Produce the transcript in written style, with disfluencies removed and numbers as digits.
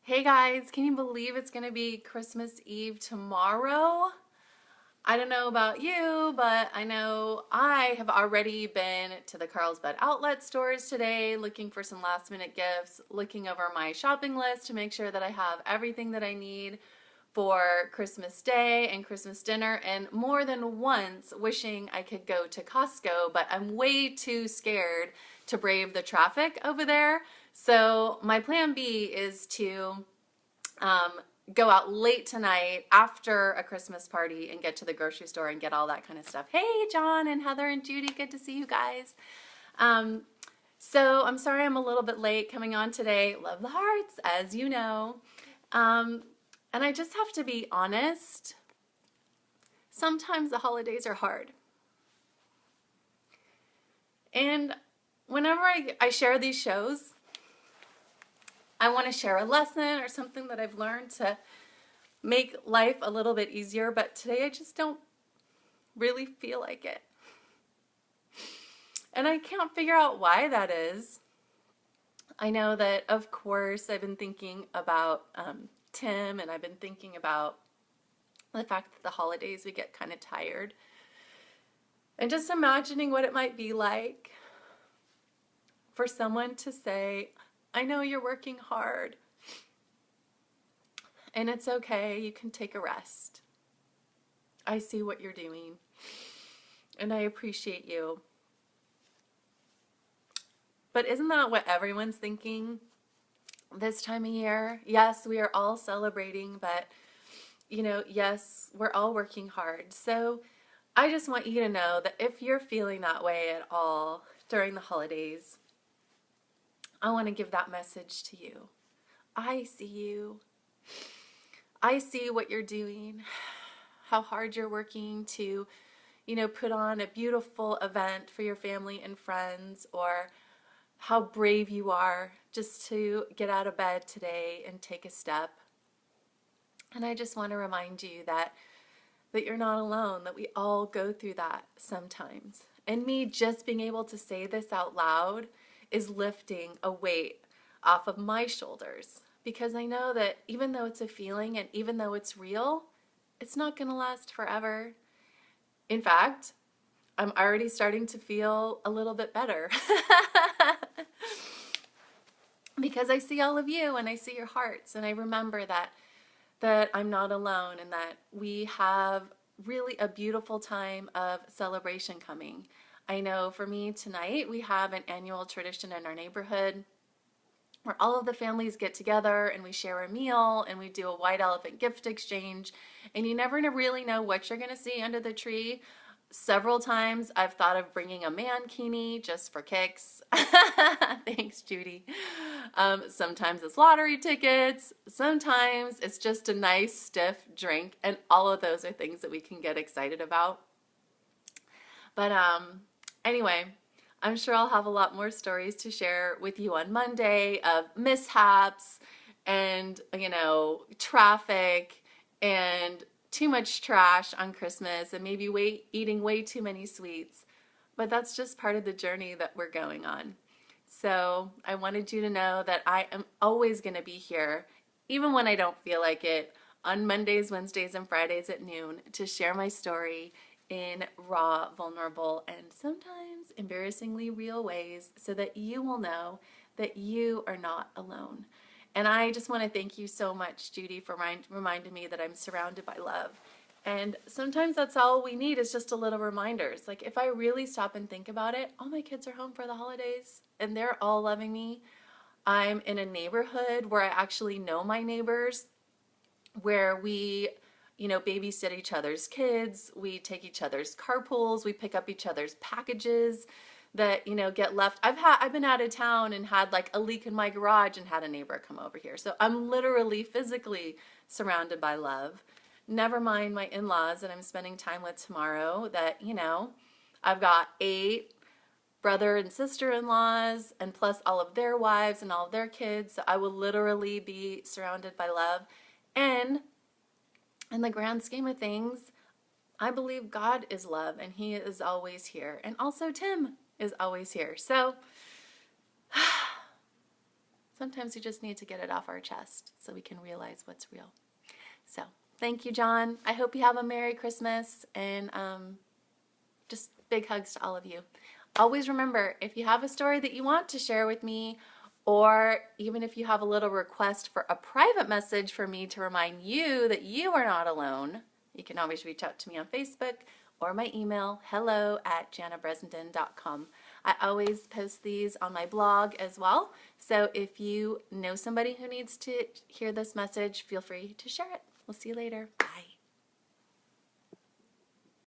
Hey guys, can you believe it's gonna be Christmas Eve tomorrow? I don't know about you, but I know I have already been to the Carlsbad outlet stores today looking for some last minute gifts, looking over my shopping list to make sure that I have everything that I need for Christmas Day and Christmas dinner, and more than once wishing I could go to Costco, but I'm way too scared to brave the traffic over there. So my plan B is to um, go out late tonight after a Christmas party and get to the grocery store and get all that kind of stuff. Hey, John and Heather and Judy, good to see you guys. Um, so I'm sorry I'm a little bit late coming on today. Love the hearts, as you know. Um, and I just have to be honest. Sometimes the holidays are hard. And whenever I share these shows, I want to share a lesson or something that I've learned to make life a little bit easier, but today I just don't really feel like it. And I can't figure out why that is. I know that, of course, I've been thinking about Tim, and I've been thinking about the fact that the holidays we get kind of tired. And just imagining what it might be like for someone to say, I know you're working hard, and it's okay, you can take a rest. I see what you're doing, and I appreciate you. But isn't that what everyone's thinking this time of year? Yes, we are all celebrating, but, yes, we're all working hard. So I just want you to know that if you're feeling that way at all during the holidays, I want to give that message to you. I see you. I see what you're doing, how hard you're working to, put on a beautiful event for your family and friends, or how brave you are just to get out of bed today and take a step. And I just want to remind you that you're not alone, that we all go through that sometimes. And me just being able to say this out loud is lifting a weight off of my shoulders, because I know that even though it's a feeling and even though it's real, it's not going to last forever. In fact, I'm already starting to feel a little bit better because I see all of you and I see your hearts, and I remember that I'm not alone, and that we have really a beautiful time of celebration coming. I know for me tonight, we have an annual tradition in our neighborhood where all of the families get together and we share a meal and we do a white elephant gift exchange, and you never really know what you're going to see under the tree. Several times I've thought of bringing a mankini just for kicks. Thanks, Judy. Sometimes it's lottery tickets. Sometimes it's just a nice stiff drink, and all of those are things that we can get excited about. But anyway, I'm sure I'll have a lot more stories to share with you on Monday of mishaps and, traffic and too much trash on Christmas, and maybe eating way too many sweets. But that's just part of the journey that we're going on. So I wanted you to know that I am always going to be here, even when I don't feel like it, on Mondays, Wednesdays, and Fridays at noon, to share my story in raw, vulnerable, and sometimes embarrassingly real ways, so that you will know that you are not alone. And I just want to thank you so much, Judy, for reminding me that I'm surrounded by love. And sometimes that's all we need, is just a little reminders. Like, if I really stop and think about it, all my kids are home for the holidays and they're all loving me. I'm in a neighborhood where I actually know my neighbors, where we, babysit each other's kids. We take each other's carpools. We pick up each other's packages that, get left. I've been out of town and had like a leak in my garage and had a neighbor come over here. So I'm literally physically surrounded by love. Never mind my in-laws that I'm spending time with tomorrow, that, I've got 8 brother and sister-in-laws, and plus all of their wives and all of their kids. So I will literally be surrounded by love. And in the grand scheme of things, I believe God is love, and He is always here. And also Tim is always here. So Sometimes we just need to get it off our chest so we can realize what's real. So thank you, John. I hope you have a Merry Christmas, and just big hugs to all of you. Always remember, if you have a story that you want to share with me, or even if you have a little request for a private message for me to remind you that you are not alone, you can always reach out to me on Facebook or my email, hello@jannabressenden.com. I always post these on my blog as well, so if you know somebody who needs to hear this message, feel free to share it. We'll see you later. Bye.